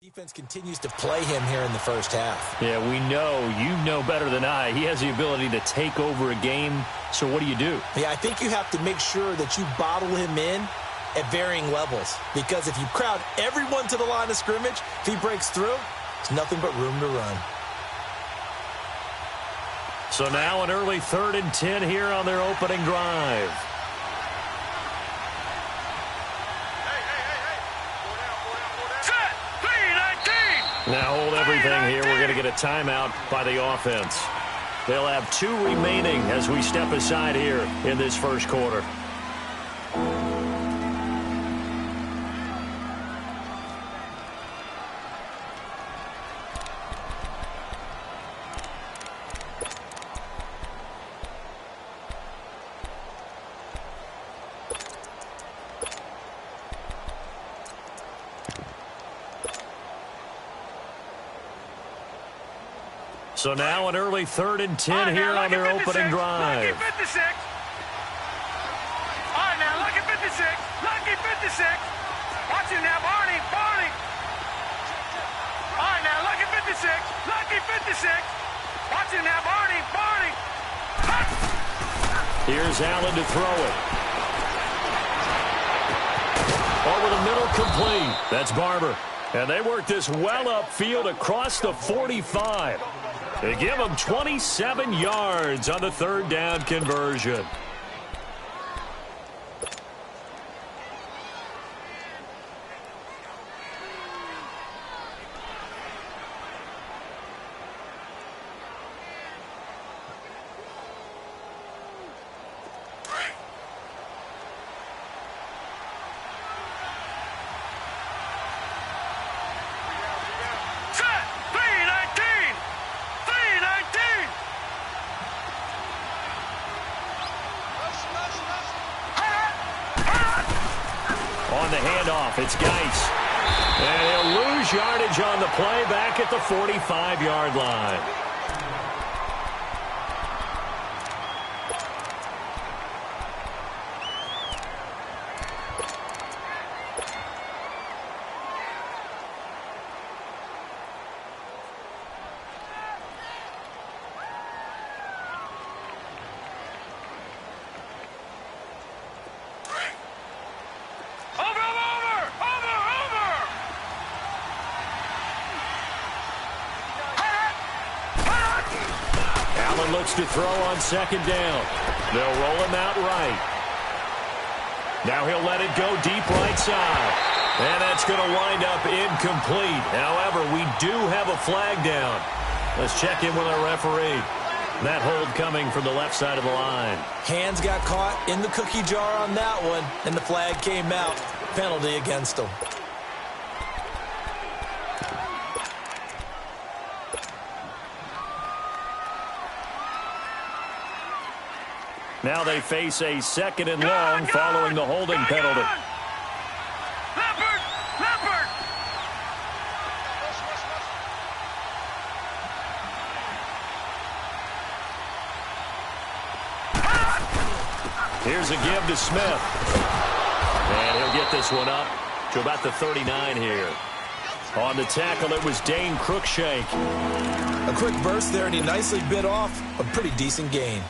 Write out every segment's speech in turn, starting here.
Defense continues to play him here in the first half. Yeah, we know. You know better than I. He has the ability to take over a game. So what do you do? Yeah, I think you have to make sure that you bottle him in at varying levels. Because if you crowd everyone to the line of scrimmage, if he breaks through, there's nothing but room to run. So now an early 3rd and 10 here on their opening drive. Now hold everything here. We're going to get a timeout by the offense. They'll have 2 remaining as we step aside here in this first quarter. So now an early 3rd and 10 here on their opening drive. Lucky 56. All right, now, lucky 56. Lucky 56. Watch it now, Barney. Barney. All right, now, lucky 56. Lucky 56. Watch it now, Barney. Barney. Here's Allen to throw it. Over the middle, complete. That's Barber. And they work this well upfield across the 45. They give him 27 yards on the 3rd down conversion. On the handoff, it's Geis. And he'll lose yardage on the play back at the 45-yard line. Looks to throw on 2nd down. They'll roll him out right. Now he'll let it go deep right side. And that's going to wind up incomplete. However, we do have a flag down. Let's check in with our referee. That hold coming from the left side of the line. Hands got caught in the cookie jar on that one, and the flag came out. Penalty against him. Now they face a 2nd and long following the holding penalty. Leopard! Leopard! Here's a give to Smith. And he'll get this one up to about the 39 here. On the tackle, it was Dane Cruikshank. A quick burst there, and he nicely bit off a pretty decent gain.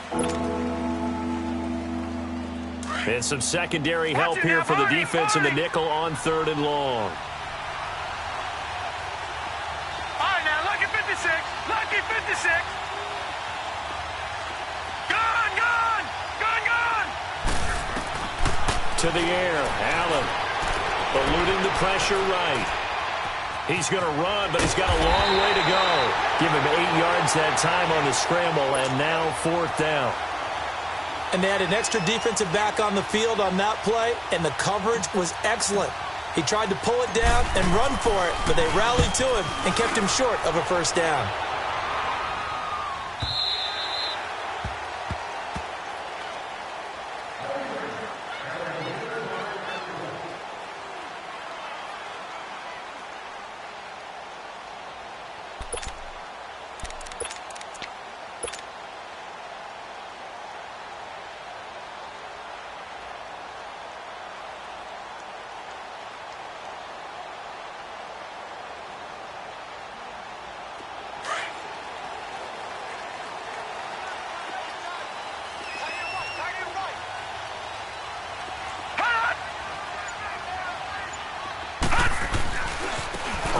And some secondary help here for the defense in the nickel on 3rd and long. All right, now, lucky 56. Lucky 56. Gone, gone. Gone, gone. To the air, Allen. Eluding the pressure right. He's going to run, but he's got a long way to go. Give him 8 yards that time on the scramble, and now 4th down. And they had an extra defensive back on the field on that play, and the coverage was excellent. He tried to pull it down and run for it, but they rallied to him and kept him short of a 1st down.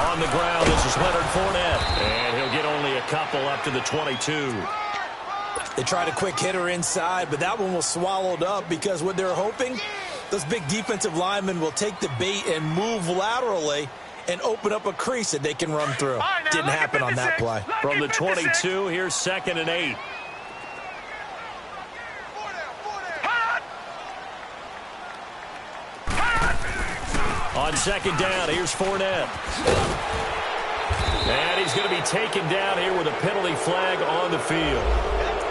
On the ground, this is Leonard Fournette. And he'll get only a couple up to the 22. They tried a quick hitter inside, but that one was swallowed up because what they're hoping, those big defensive linemen will take the bait and move laterally and open up a crease that they can run through. Didn't happen on that play. From the 22, here's 2nd and 8. On 2nd down, here's Fournette. And he's going to be taken down here with a penalty flag on the field.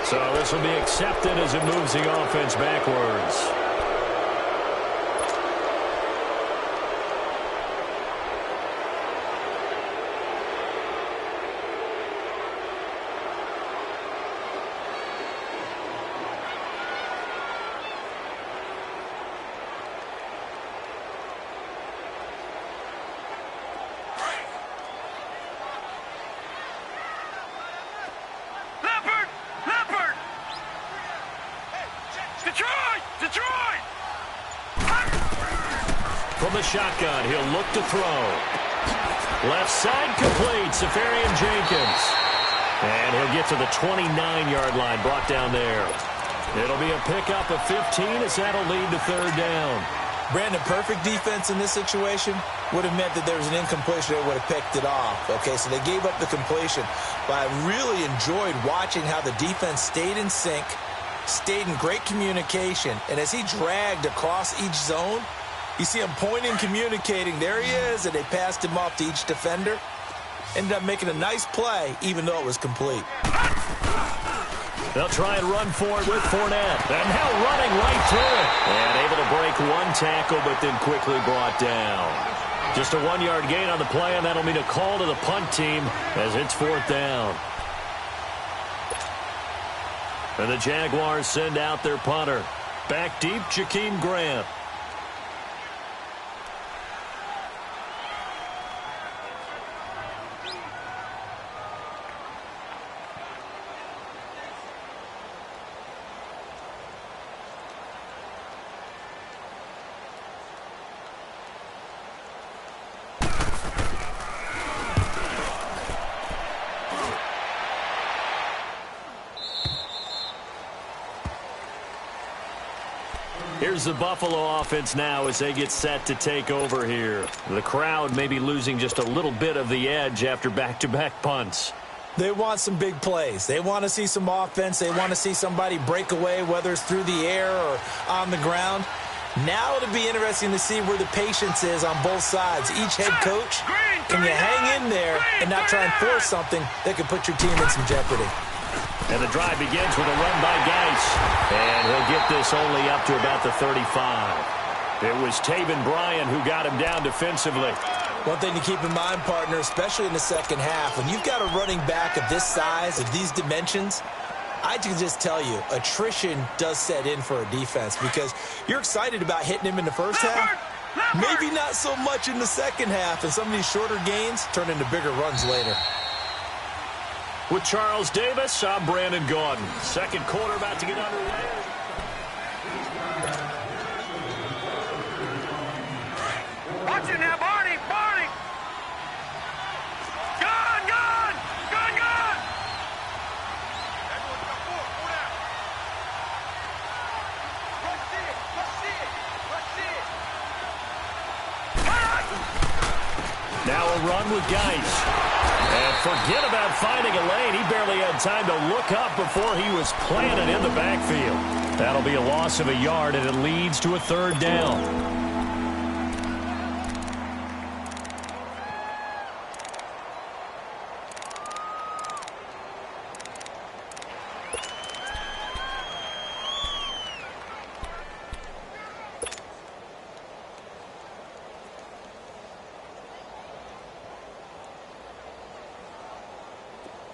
So this will be accepted as it moves the offense backwards. From the shotgun, he'll look to throw. Left side complete, Safarian Jenkins. And he'll get to the 29-yard line, brought down there. It'll be a pickup of 15 as that'll lead to 3rd down. Brandon, perfect defense in this situation would have meant that there was an incompletion. They would have picked it off. Okay, so they gave up the completion. But I really enjoyed watching how the defense stayed in sync, stayed in great communication. And as he dragged across each zone, you see him pointing, communicating. There he is, and they passed him off to each defender. Ended up making a nice play, even though it was complete. They'll try and run for it with Fournette. And now running right through it. And able to break one tackle, but then quickly brought down. Just a 1-yard gain on the play, and that'll mean a call to the punt team as it's 4th down. And the Jaguars send out their punter. Back deep, Jakeem Grant. Here's the Buffalo offense now as they get set to take over here. The crowd may be losing just a little bit of the edge after back-to-back punts. They want some big plays. They want to see some offense. They want to see somebody break away, whether it's through the air or on the ground. Now it'll be interesting to see where the patience is on both sides. Each head coach, can you hang in there and not try and force something that could put your team in some jeopardy? And the drive begins with a run by Geis. And he'll get this only up to about the 35. It was Taven Bryan who got him down defensively. One thing to keep in mind, partner, especially in the second half, when you've got a running back of this size, of these dimensions, I can just tell you, attrition does set in for a defense because you're excited about hitting him in the first half. Maybe not so much in the second half, and some of these shorter gains turn into bigger runs later. With Charles Davis, I'm Brandon Gaudin. Second quarter about to get underway. Watch it now, Barney! Barney! Gone! Gone! Gone! Gone! Now a run with Geis. And forget about finding a lane. He barely had time to look up before he was planted in the backfield. That'll be a loss of a yard, and it leads to a 3rd down.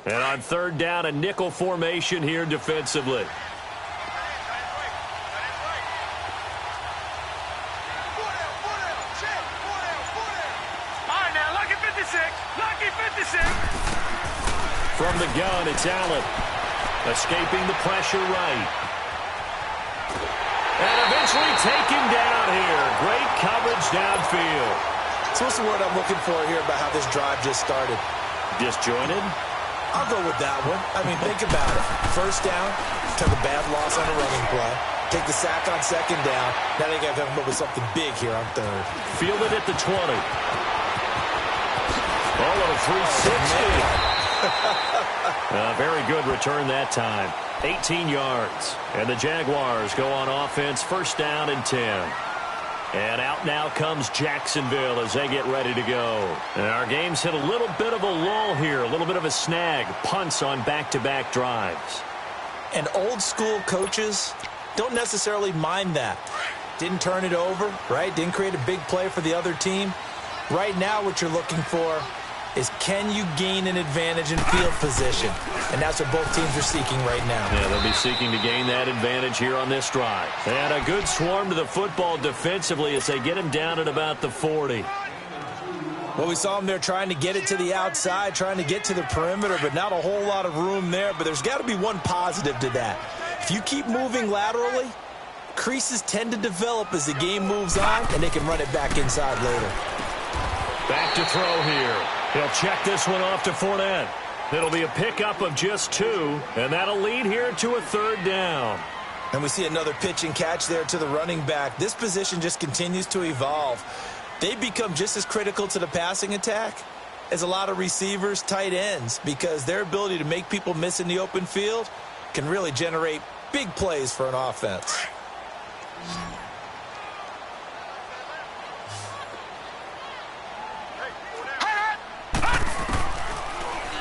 And on 3rd down, a nickel formation here defensively. From the gun, it's Allen. Escaping the pressure right. And eventually taken down here. Great coverage downfield. So what's the word I'm looking for here about how this drive just started? Disjointed? I'll go with that one. I mean, think about it. First down, took a bad loss on a running play. Take the sack on second down. Now they got to come up with something big here on third. Fielded at the 20. Oh, a 360. Very good return that time. 18 yards. And the Jaguars go on offense, first down and 10. And out now comes Jacksonville as they get ready to go. And our game's hit a little bit of a lull here, a little bit of a snag. Punts on back-to-back drives. And old-school coaches don't necessarily mind that. Didn't turn it over, right? Didn't create a big play for the other team. Right now what you're looking for is, can you gain an advantage in field position? And that's what both teams are seeking right now. Yeah, they'll be seeking to gain that advantage here on this drive. And a good swarm to the football defensively as they get him down at about the 40. Well, we saw them there trying to get it to the outside, trying to get to the perimeter, but not a whole lot of room there. But there's got to be one positive to that. If you keep moving laterally, creases tend to develop as the game moves on, and they can run it back inside later. Back to throw here. He'll check this one off to Fournette. It'll be a pickup of just 2, and that'll lead here to a third down. And we see another pitch and catch there to the running back. This position just continues to evolve. They become just as critical to the passing attack as a lot of receivers, tight ends, because their ability to make people miss in the open field can really generate big plays for an offense.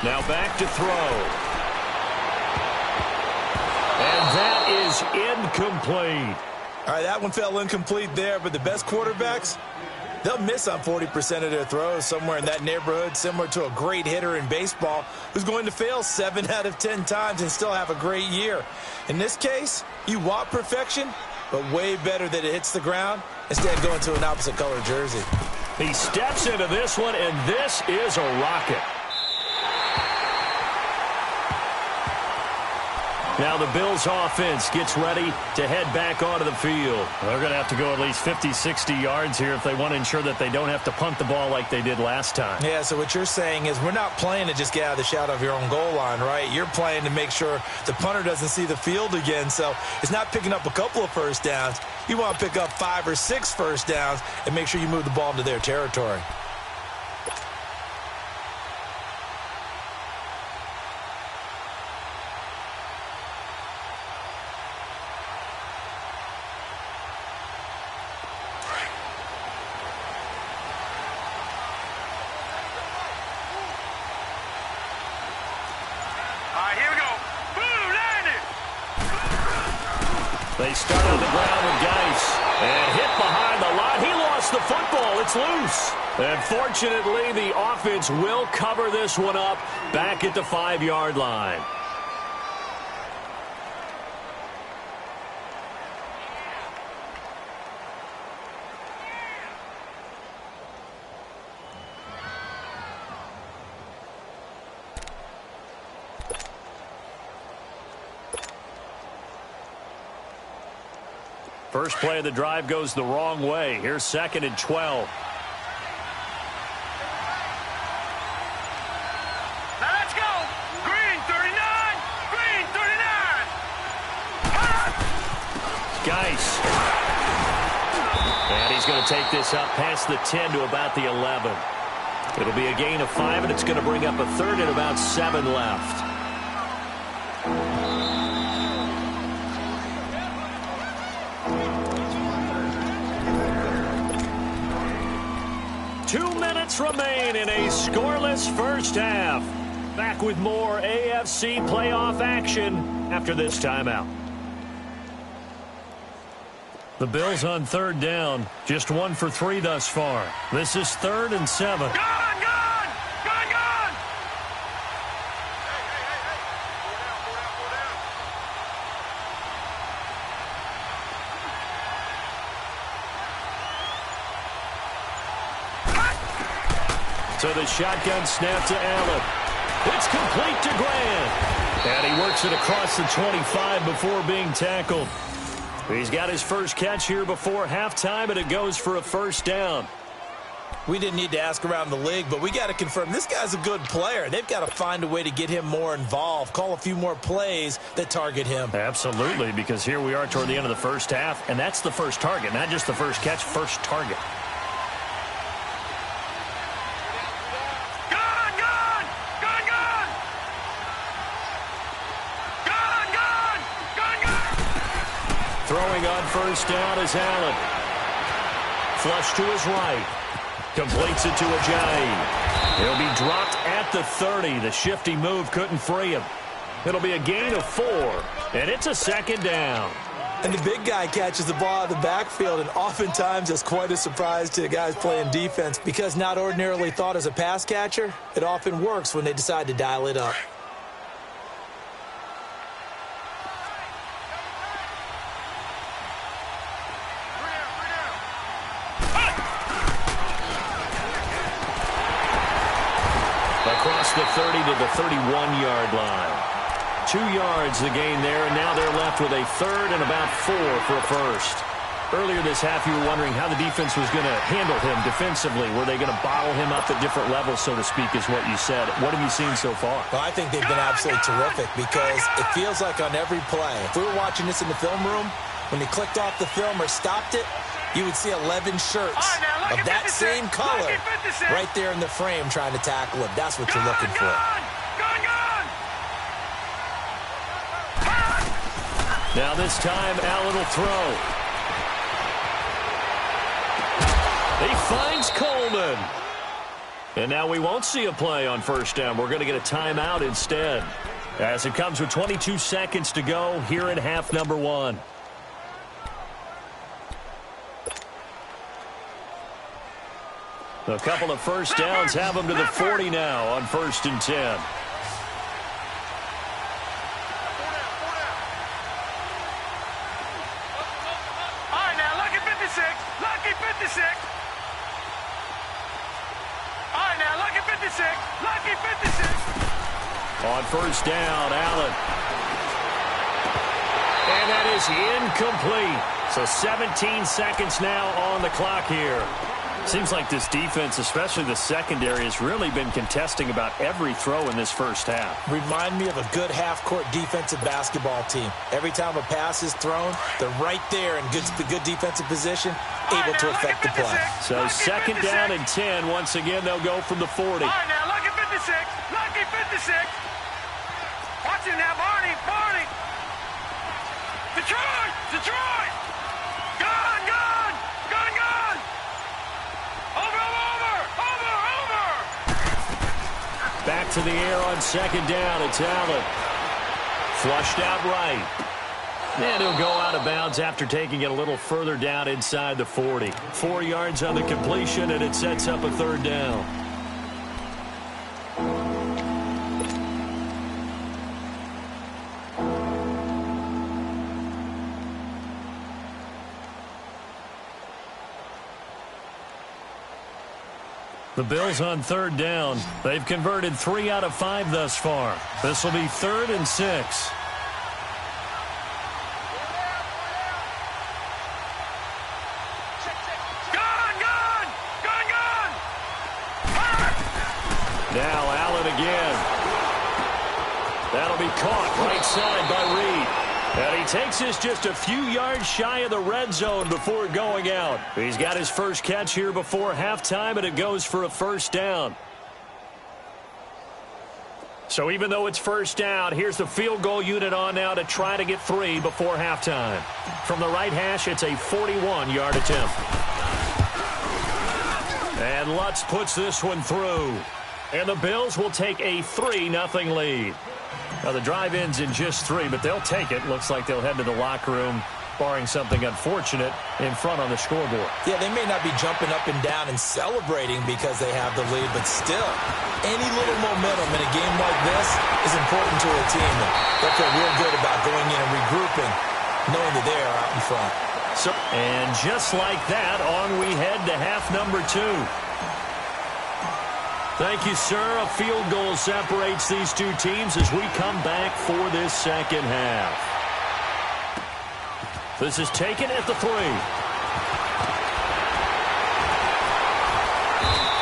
Now back to throw. And that is incomplete. All right, that one fell incomplete there, but the best quarterbacks, they'll miss on 40% of their throws, somewhere in that neighborhood, similar to a great hitter in baseball who's going to fail 7 out of 10 times and still have a great year. In this case, you want perfection, but way better that it hits the ground instead of going to an opposite color jersey. He steps into this one, and this is a rocket. Now the Bills offense gets ready to head back onto the field. They're going to have to go at least 50, 60 yards here if they want to ensure that they don't have to punt the ball like they did last time. Yeah, so what you're saying is we're not playing to just get out of the shadow of your own goal line, right? You're playing to make sure the punter doesn't see the field again. So it's not picking up a couple of first downs. You want to pick up 5 or 6 first downs and make sure you move the ball into their territory. They start on the ground with Geis. And hit behind the line. He lost the football. It's loose. And fortunately, the offense will cover this one up back at the 5-yard line. First play of the drive goes the wrong way. Here's 2nd and 12. Now let's go. Green 39. Green 39. Geis. And he's going to take this up past the 10 to about the 11. It'll be a gain of 5, and it's going to bring up a 3rd and about 7 left. Remain in a scoreless first half. Back with more AFC playoff action after this timeout. The Bills on 3rd down, just 1 for 3 thus far. This is 3rd and 7. Gone, gone, gone, gone. So the shotgun snap to Allen. It's complete to Grant. And he works it across the 25 before being tackled. He's got his first catch here before halftime, and it goes for a first down. We didn't need to ask around the league, but we got to confirm this guy's a good player. They've got to find a way to get him more involved, call a few more plays that target him. Absolutely, because here we are toward the end of the first half, and that's the first target, not just the first catch, first target. Throwing on first down is Allen. Flush to his right. Completes it to Ajayi. He'll be dropped at the 30. The shifty move couldn't free him. It'll be a gain of 4, and it's a second down. And the big guy catches the ball out of the backfield, and oftentimes it's quite a surprise to the guys playing defense because not ordinarily thought as a pass catcher, it often works when they decide to dial it up. Across the 30 to the 31-yard line. 2 yards the gain there, and now they're left with a third and about 4 for a first. Earlier this half, you were wondering how the defense was going to handle him defensively. Were they going to bottle him up at different levels, so to speak, is what you said. What have you seen so far? Well, I think they've been absolutely terrific because it feels like on every play, if we were watching this in the film room, when they clicked off the film or stopped it, you would see 11 shirts of that same color right there in the frame trying to tackle him. That's what you're looking for. Now this time, Allen will throw. He finds Coleman. And now we won't see a play on first down. We're going to get a timeout instead, as it comes with 22 seconds to go here in half number 1. A couple of first downs have them to the 40 now on 1st and 10. All right, now, lucky 56. Lucky 56. All right, now, lucky 56. Lucky 56. On first down, Allen. And that is incomplete. So 17 seconds now on the clock here. Seems like this defense, especially the secondary, has really been contesting about every throw in this first half. Remind me of a good half-court defensive basketball team. Every time a pass is thrown, they're right there in good defensive position, able to affect the play. So second down and 10. Once again, they'll go from the 40. All right, now, lucky 56. Lucky 56. Watch it now, Barney. Barney. Detroit. Detroit. Gone, gone. Gone, gone. Over. Back to the air on second down. It's Allen. Flushed out right. And he'll go out of bounds after taking it a little further down inside the 40. 4 yards on the completion, and it sets up a third down. The Bills on third down. They've converted 3 out of 5 thus far. This will be 3rd and 6. Gone. Now Allen again. That'll be caught right side by Reed. And he takes this just a few yards shy of the red zone before going out. He's got his first catch here before halftime, and it goes for a first down. So even though it's first down, here's the field goal unit on now to try to get 3 before halftime. From the right hash, it's a 41-yard attempt. And Lutz puts this one through. And the Bills will take a 3-0 lead. Now, the drive ends in just 3, but they'll take it. Looks like they'll head to the locker room, barring something unfortunate, in front on the scoreboard. Yeah, they may not be jumping up and down and celebrating because they have the lead, but still, any little momentum in a game like this is important to a team. They'll feel real good about going in and regrouping, knowing that they are out in front. And just like that, on we head to half number 2. Thank you, sir. A field goal separates these two teams as we come back for this second half. This is taken at the 3.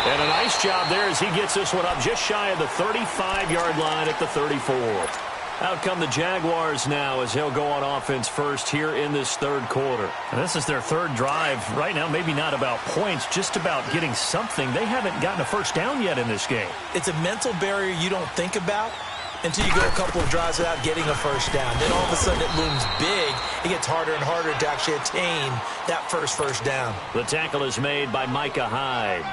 And a nice job there as he gets this one up just shy of the 35-yard line at the 34. Out come the Jaguars now as they'll go on offense first here in this third quarter. And this is their third drive. Right now, maybe not about points, just about getting something. They haven't gotten a first down yet in this game. It's a mental barrier you don't think about until you go a couple of drives without getting a first down. Then all of a sudden it looms big. It gets harder and harder to actually attain that first down. The tackle is made by Micah Hyde.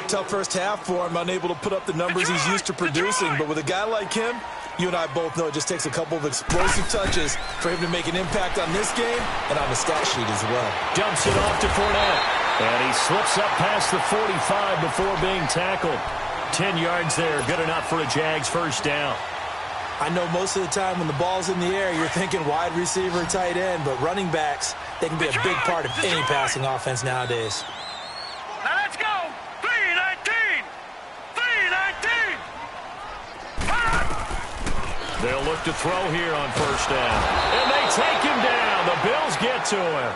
Tough first half for him, unable to put up the numbers he's used to producing. But with a guy like him, you and I both know it just takes a couple of explosive touches for him to make an impact on this game and on the stat sheet as well. Dumps it off to Fournette. And he slips up past the 45 before being tackled. 10 yards there, good enough for a Jags first down. I know most of the time when the ball's in the air, you're thinking wide receiver, tight end, but running backs, they can be a big part of any passing offense nowadays. Now let's go. 3-19. 3-19. They'll look to throw here on first down. And they take him down. The Bills get to him.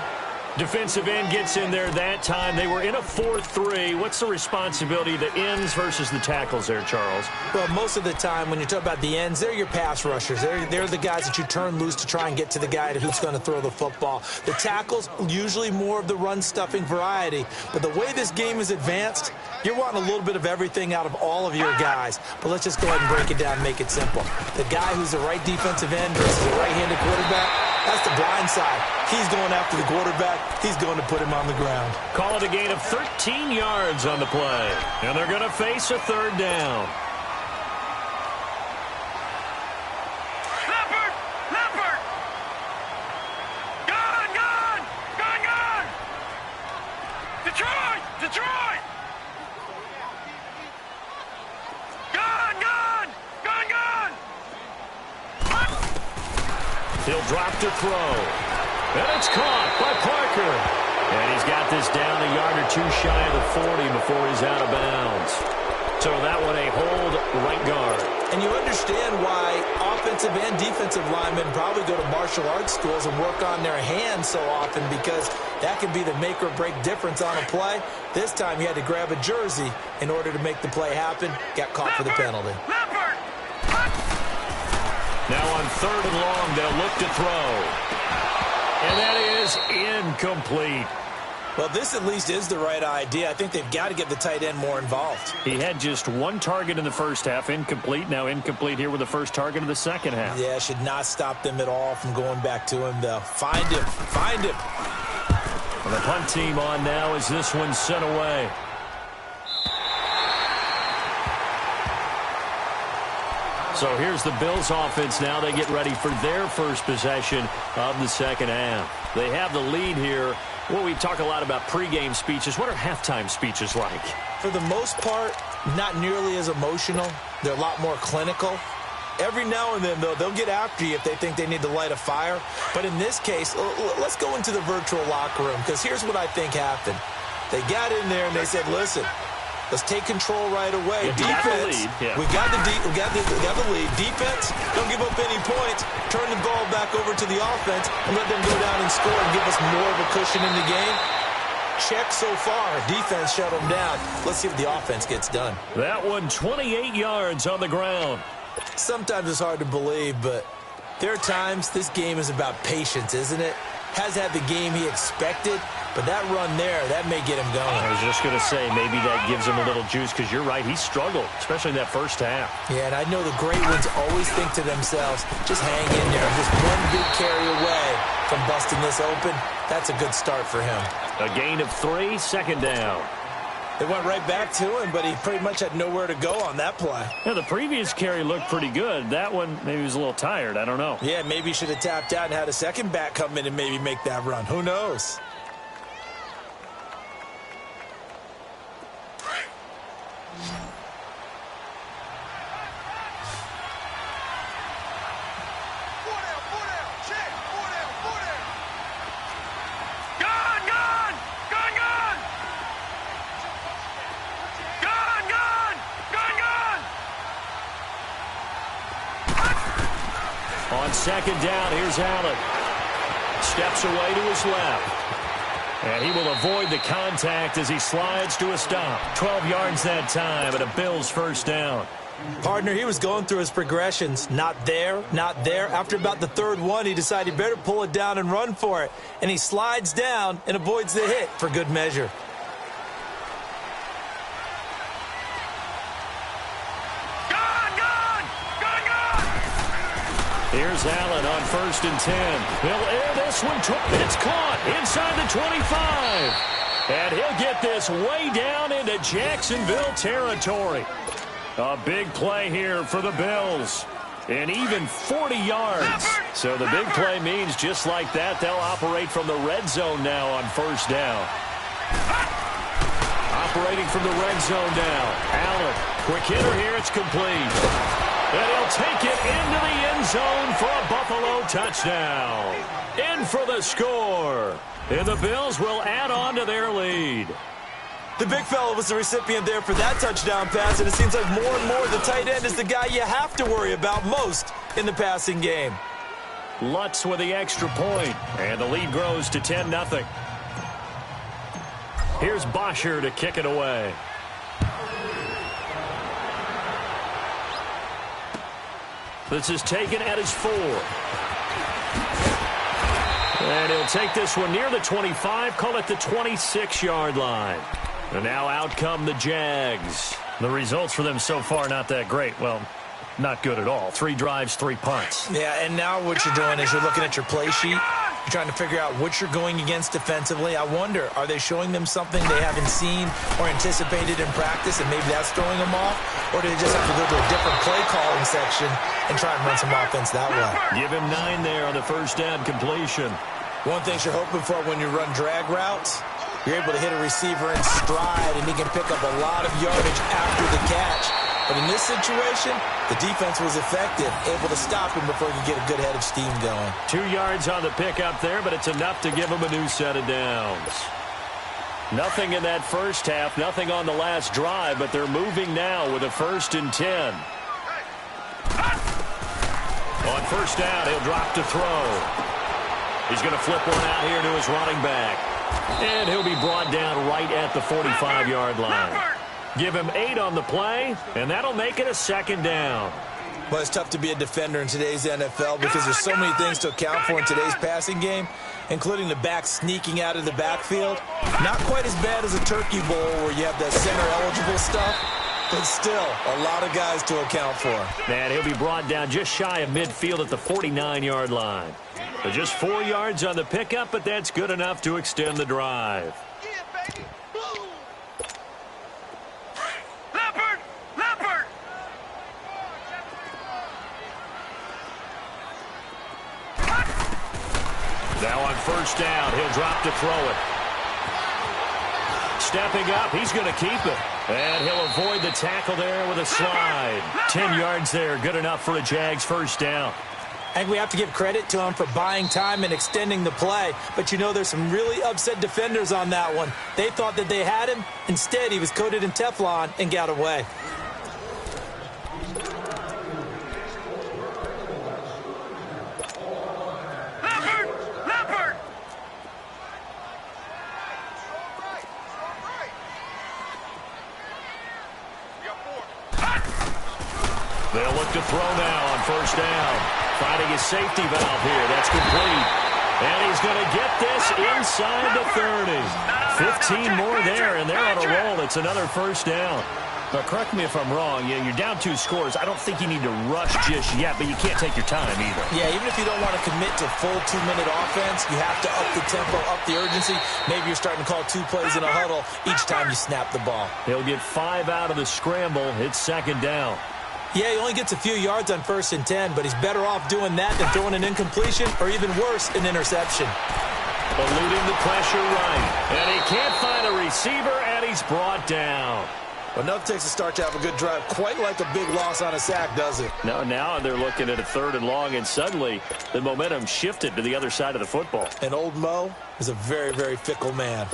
Defensive end gets in there that time. They were in a 4-3. What's the responsibility of the ends versus the tackles there, Charles? Well, most of the time when you talk about the ends, they're your pass rushers. They're the guys that you turn loose to try and get to the guy who's going to throw the football. The tackles, usually more of the run-stuffing variety. But the way this game is advanced, you're wanting a little bit of everything out of all of your guys. But let's just go ahead and break it down and make it simple. The guy who's the right defensive end versus the right-handed quarterback, that's the blind side. He's going after the quarterback. He's going to put him on the ground. Call it a gain of 13 yards on the play. And they're going to face a third down. Leopard. Gone. Detroit. Gone. He'll drop to throw. And it's caught by Parker. And he's got this down a yard or two shy of the 40 before he's out of bounds. So that one a hold right guard. And you understand why offensive and defensive linemen probably go to martial arts schools and work on their hands so often, because that can be the make or break difference on a play. This time he had to grab a jersey in order to make the play happen. Got caught for the penalty. Now on third and long, they'll look to throw. And that is incomplete. Well, this at least is the right idea. I think they've got to get the tight end more involved. He had just one target in the first half, incomplete. Now incomplete here with the first target of the second half. Yeah, should not stop them at all from going back to him, though. Find him. And the punt team on now as this one's sent away. So here's the Bills offense now. They get ready for their first possession of the second half. They have the lead here. Well, we talk a lot about pregame speeches. What are halftime speeches like? For the most part, not nearly as emotional. They're a lot more clinical. Every now and then, though, they'll get after you if they think they need to light a fire. But in this case, let's go into the virtual locker room, because here's what I think happened. They got in there and they said, listen, let's take control right away. Defense, we got the lead. Defense, don't give up any points. Turn the ball back over to the offense and let them go down and score and give us more of a cushion in the game. Check so far. Defense shut them down. Let's see what the offense gets done. That one, 28 yards on the ground. Sometimes it's hard to believe, but there are times this game is about patience, isn't it? Has had the game he expected, but that run there, that may get him going. I was just going to say, maybe that gives him a little juice, because you're right, he struggled, especially in that first half. Yeah, and I know the great ones always think to themselves, just hang in there. Just one big carry away from busting this open. That's a good start for him. A gain of 3, second down. They went right back to him, but he pretty much had nowhere to go on that play. Yeah, the previous carry looked pretty good. That one, maybe he was a little tired. I don't know. Yeah, maybe he should have tapped out and had a second back come in and maybe make that run. Who knows? On second down, here's Allen. Steps away to his left. And he will avoid the contact as he slides to a stop. 12 yards that time, and a Bills first down. Partner, he was going through his progressions. Not there, not there. After about the third one, he decided he better pull it down and run for it. And he slides down and avoids the hit for good measure. Here's Allen on 1st and 10. He'll air this one. It's caught inside the 25. And he'll get this way down into Jacksonville territory. A big play here for the Bills. And even 40 yards. So the big play means just like that, they'll operate from the red zone now on 1st down. Operating from the red zone now. Allen, quick hitter here. It's complete. And he'll take it into the end zone for a Buffalo touchdown. In for the score. And the Bills will add on to their lead. The big fella was the recipient there for that touchdown pass, and it seems like more and more the tight end is the guy you have to worry about most in the passing game. Lutz with the extra point, and the lead grows to 10-0. Here's Bosher to kick it away. This is taken at his 4. And he'll take this one near the 25, call it the 26-yard line. And now out come the Jags. The results for them so far not that great. Well, not good at all. 3 drives, 3 punts. Yeah, and now what you're doing is you're looking at your play sheet. You're trying to figure out what you're going against defensively. I wonder, are they showing them something they haven't seen or anticipated in practice, and maybe that's throwing them off? Or do they just have to go to a different play calling section and try and run some offense that way? Give him 9 there on the first down completion. One thing you're hoping for when you run drag routes, you're able to hit a receiver in stride, and he can pick up a lot of yardage after the catch. But in this situation, the defense was effective, able to stop him before he could get a good head of steam going. 2 yards on the pickup there, but it's enough to give him a new set of downs. Nothing in that first half, nothing on the last drive, but they're moving now with a 1st and 10. On 1st down, he'll drop to throw. He's going to flip one out here to his running back. And he'll be brought down right at the 45-yard line. Give him 8 on the play, and that'll make it a 2nd down. Well, it's tough to be a defender in today's NFL because there's so many things to account for in today's passing game, including the back sneaking out of the backfield. Not quite as bad as a turkey bowl where you have that center-eligible stuff, but still a lot of guys to account for. And he'll be brought down just shy of midfield at the 49-yard line. So just 4 yards on the pickup, but that's good enough to extend the drive. Now on 1st down, he'll drop to throw it. Stepping up, he's going to keep it. And he'll avoid the tackle there with a slide. 10 yards there, good enough for a Jags 1st down. I think we have to give credit to him for buying time and extending the play. But, you know, there's some really upset defenders on that one. They thought that they had him. Instead, he was coated in Teflon and got away. They'll look to throw now on 1st down. Finding his safety valve here. That's complete. And he's going to get this inside the 30. 15 more there, and they're on a roll. It's another 1st down. Now, correct me if I'm wrong. You're down 2 scores. I don't think you need to rush just yet, but you can't take your time either. Yeah, even if you don't want to commit to full 2-minute offense, you have to up the tempo, up the urgency. Maybe you're starting to call 2 plays in a huddle each time you snap the ball. He'll get 5 out of the scramble. It's 2nd down. Yeah, he only gets a few yards on 1st and 10, but he's better off doing that than throwing an incompletion or even worse, an interception. Eluding the pressure right. And he can't find a receiver, and he's brought down. Well, enough takes a start to have a good drive. Quite like a big loss on a sack, does it? Now they're looking at a 3rd and long, and suddenly the momentum shifted to the other side of the football. And old Mo is a very, very fickle man.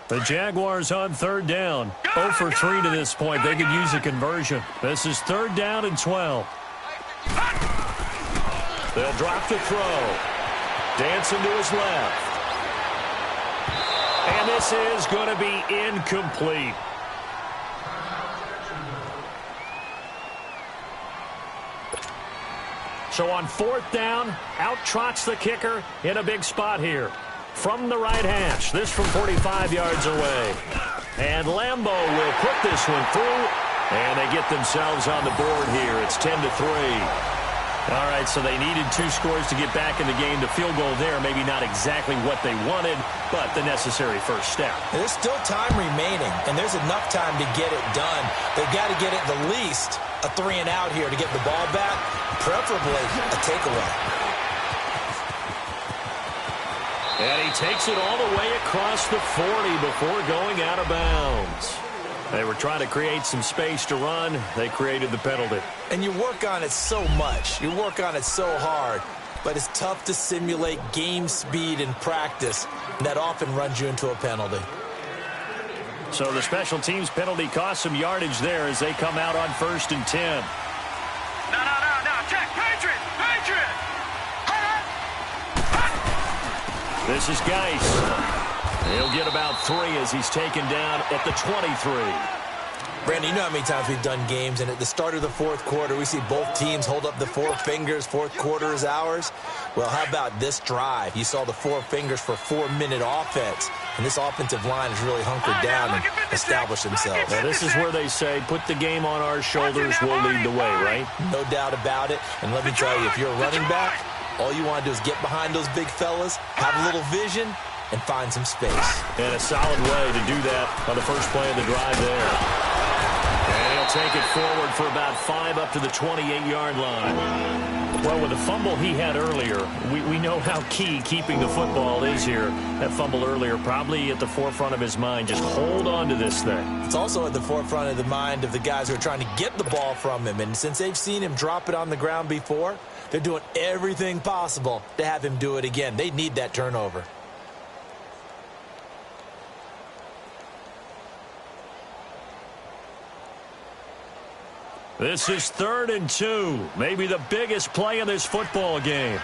The Jaguars on 3rd down. 0 for 3 to this point. They could use a conversion. This is 3rd down and 12. They'll drop the throw. Dancing to his left. And this is going to be incomplete. So on 4th down, out trots the kicker in a big spot here. From the right hash, this from 45 yards away. And Lambo will put this one through, and they get themselves on the board here. It's 10-3. All right, so they needed 2 scores to get back in the game. The field goal there, maybe not exactly what they wanted, but the necessary first step. There's still time remaining, and there's enough time to get it done. They've got to get it the least a 3-and-out here to get the ball back, preferably a takeaway. And he takes it all the way across the 40 before going out of bounds. They were trying to create some space to run. They created the penalty. And you work on it so much. You work on it so hard. But it's tough to simulate game speed in practice. And that often runs you into a penalty. So the special teams penalty cost some yardage there as they come out on 1st and 10. No. Check. Patriot. This is Geis. He'll get about 3 as he's taken down at the 23. Brandon, you know how many times we've done games, and at the start of the 4th quarter, we see both teams hold up the 4 fingers, 4th quarter is ours. Well, how about this drive? You saw the 4 fingers for 4-minute offense, and this offensive line has really hunkered down and established themselves. Well, this is where they say, put the game on our shoulders, we'll lead the way, right? No doubt about it, and let me tell you, if you're a running back, all you want to do is get behind those big fellas, have a little vision, and find some space. And a solid way to do that on the first play of the drive there. And he'll take it forward for about 5 up to the 28-yard line. Well, with the fumble he had earlier, we know how key keeping the football is here. That fumble earlier probably at the forefront of his mind. Just hold on to this thing. It's also at the forefront of the mind of the guys who are trying to get the ball from him. And since they've seen him drop it on the ground before, they're doing everything possible to have him do it again. They need that turnover. This is 3rd and 2. Maybe the biggest play in this football game.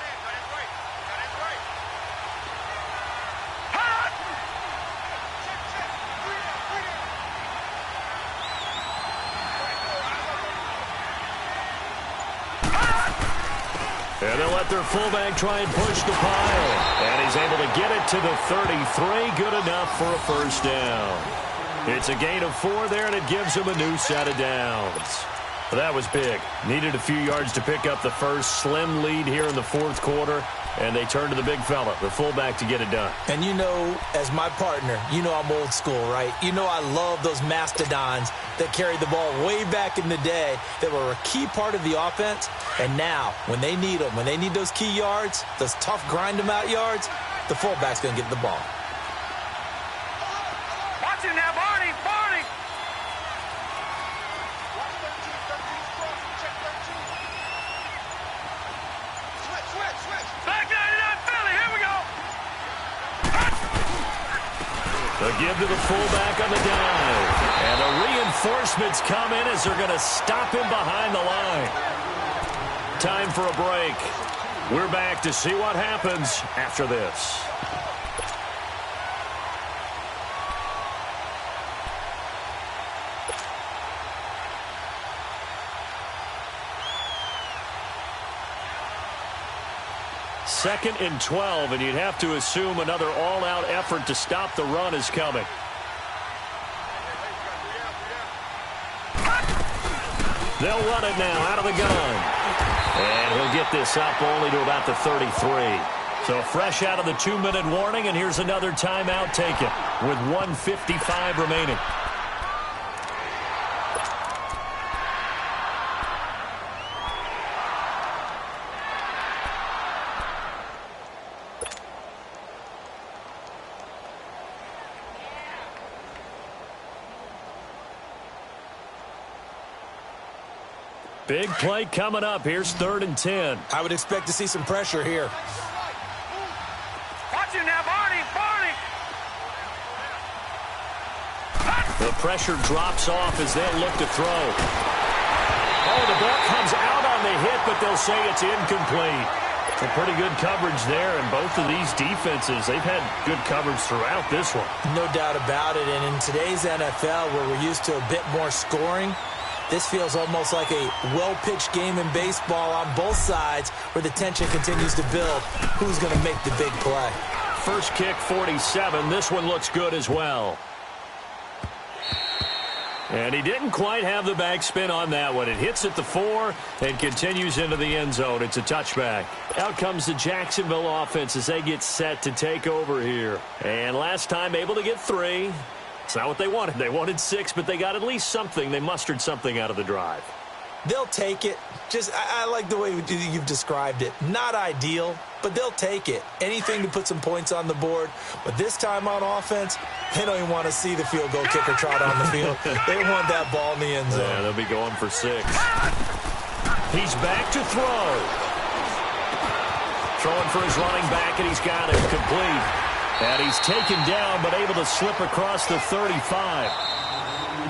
And they'll let their fullback try and push the pile. And he's able to get it to the 33. Good enough for a first down. It's a gain of 4 there, and it gives him a new set of downs. Well, that was big. Needed a few yards to pick up the first. Slim lead here in the 4th quarter. And they turn to the big fella, the fullback, to get it done. And you know, as my partner, you know I'm old school, right? You know I love those mastodons that carried the ball way back in the day that were a key part of the offense. And now, when they need them, when they need those key yards, those tough grind-them-out yards, the fullback's going to get the ball. Watch it now, Barney. Back 99 Philly, here we go. The give to the fullback on the dive. And the reinforcements come in as they're going to stop him behind the line. Time for a break. We're back to see what happens after this. Second and 12, and you'd have to assume another all-out effort to stop the run is coming. They'll run it now out of the gun. And he'll get this up only to about the 33. So fresh out of the 2-minute warning, and here's another timeout taken with 1:55 remaining. Big play coming up. Here's 3rd and 10. I would expect to see some pressure here. Watch it now, Barney. The pressure drops off as they'll look to throw. Oh, the ball comes out on the hit, but they'll say it's incomplete. Some pretty good coverage there, and both of these defenses, they've had good coverage throughout this one. No doubt about it, and in today's NFL, where we're used to a bit more scoring, this feels almost like a well-pitched game in baseball on both sides where the tension continues to build. Who's going to make the big play? First kick, 47. This one looks good as well. And he didn't quite have the backspin on that one. It hits at the 4 and continues into the end zone. It's a touchback. Out comes the Jacksonville offense as they get set to take over here. And last time able to get 3. It's not what they wanted. They wanted 6, but they got at least something. They mustered something out of the drive. They'll take it. I like the way you've described it. Not ideal, but they'll take it. Anything to put some points on the board. But this time on offense, they don't even want to see the field goal kicker trot on the field. They want that ball in the end zone. Yeah, they'll be going for 6. He's back to throw. Throwing for his running back, and he's got it complete. And he's taken down, but able to slip across the 35.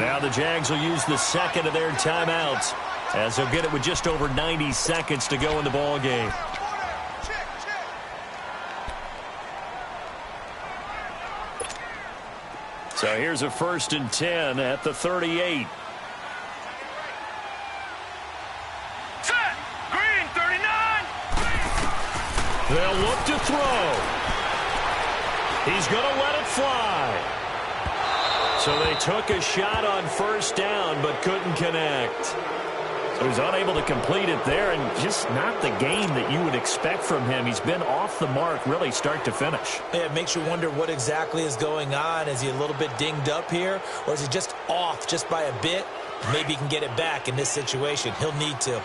Now the Jags will use the second of their timeouts, as they'll get it with just over 90 seconds to go in the ball game. So here's a 1st and 10 at the 38. Set. Green, 39. They'll look to throw. He's going to let it fly. So they took a shot on 1st down, but couldn't connect. So he's unable to complete it there, and just not the game that you would expect from him. He's been off the mark, really, start to finish. Yeah, it makes you wonder what exactly is going on. Is he a little bit dinged up here, or is he just off just by a bit? Maybe he can get it back in this situation. He'll need to.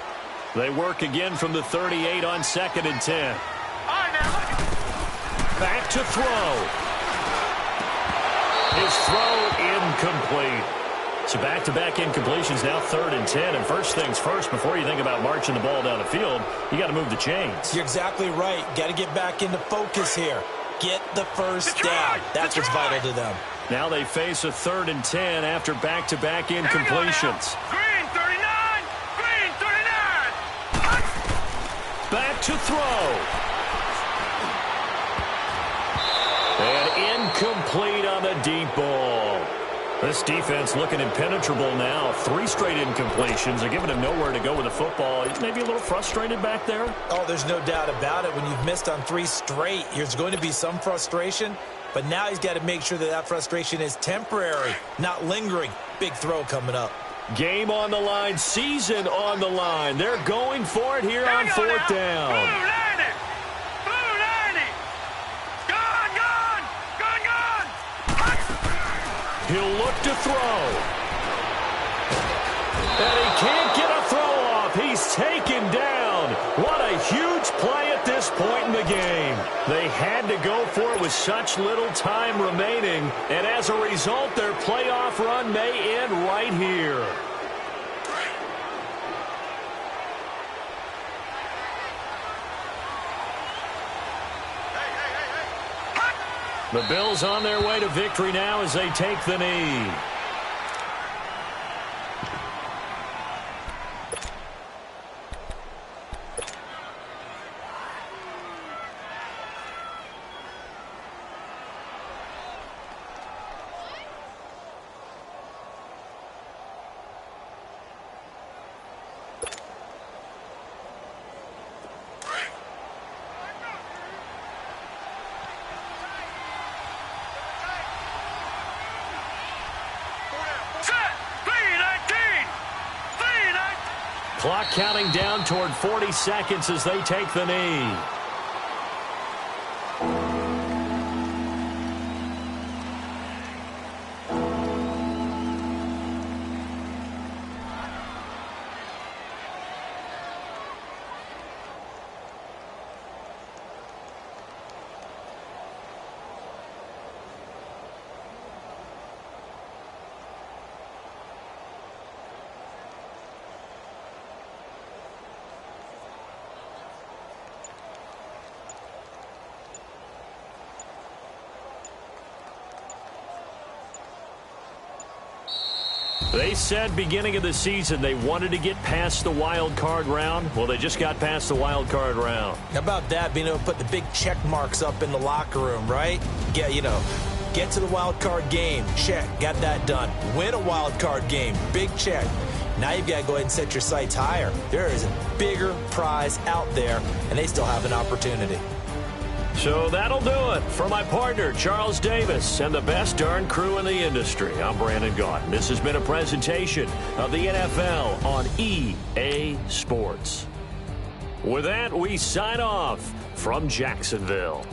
They work again from the 38 on 2nd and 10. All right, now. Back to throw. His throw incomplete. So back-to-back incompletions, now 3rd and 10. And first things first, before you think about marching the ball down the field, you got to move the chains. You're exactly right. Got to get back into focus here. Get the first down. That's what's vital to them. Now they face a 3rd and 10 after back-to-back incompletions. Green, 39. Green, 39. Back to throw. And incomplete on the deep ball. This defense looking impenetrable now. 3 straight incompletions. They're giving him nowhere to go with the football. He's maybe a little frustrated back there. Oh, there's no doubt about it. When you've missed on 3 straight, there's going to be some frustration. But now he's got to make sure that frustration is temporary, not lingering. Big throw coming up. Game on the line, season on the line. They're going for it here on 4th down. Blue 90. Blue 90. Gone, gone. Gone, gone. He'll look to throw. And he can't get a throw off. He's taken down. What a huge play at this point in the game. They had to go for it with such little time remaining. And as a result, their playoff run may end right here. The Bills on their way to victory now as they take the knee. Clock counting down toward 40 seconds as they take the knee. They said beginning of the season they wanted to get past the wild card round. Well, they just got past the wild card round. How about that, being able to put the big check marks up in the locker room, right? Get to the wild card game. Check. Got that done. Win a wild card game. Big check. Now you've got to go ahead and set your sights higher. There is a bigger prize out there, and they still have an opportunity. So that'll do it. For my partner, Charles Davis, and the best darn crew in the industry, I'm Brandon Gaudin. This has been a presentation of the NFL on EA Sports. With that, we sign off from Jacksonville.